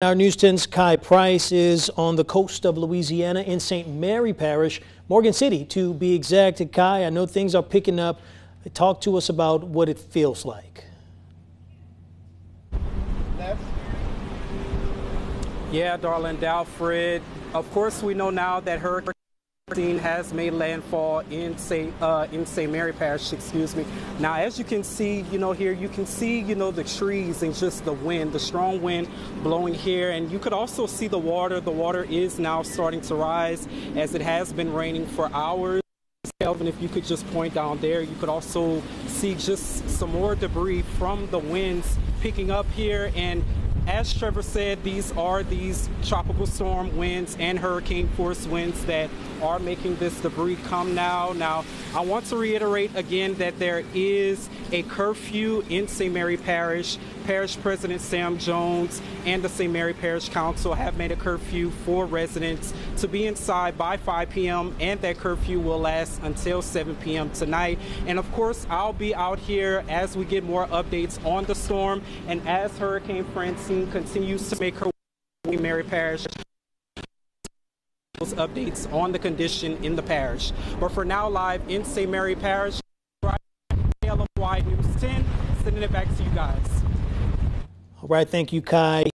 Our News 10's Kai Price is on the coast of Louisiana in St. Mary Parish, Korgan City to be exact. Kai, I know things are picking up. Talk to us about what it feels like. Yeah, darling Dalfred. Of course, we know now that Hurricane Francine has made landfall in St. Mary Parish. Excuse me. Now, as you can see, here you can see, the trees and just the wind, the strong wind blowing here, and you could also see the water. The water is now starting to rise as it has been raining for hours. Kelvin, if you could just point down there, you could also see just some more debris from the winds picking up here. And as Trevor said, these are tropical storm winds and hurricane force winds that are making this debris come now. Now, I want to reiterate again that there is a curfew in St. Mary Parish. Parish President Sam Jones and the St. Mary Parish Council have made a curfew for residents to be inside by 5 p.m. and that curfew will last until 7 p.m. tonight. And of course, I'll be out here as we get more updates on the storm and as Hurricane Francine continues to make her way to Mary Parish. Those updates on the condition in the parish. But for now, live in St. Mary Parish, Lafayette News 10, sending it back to you guys. All right, thank you, Kai.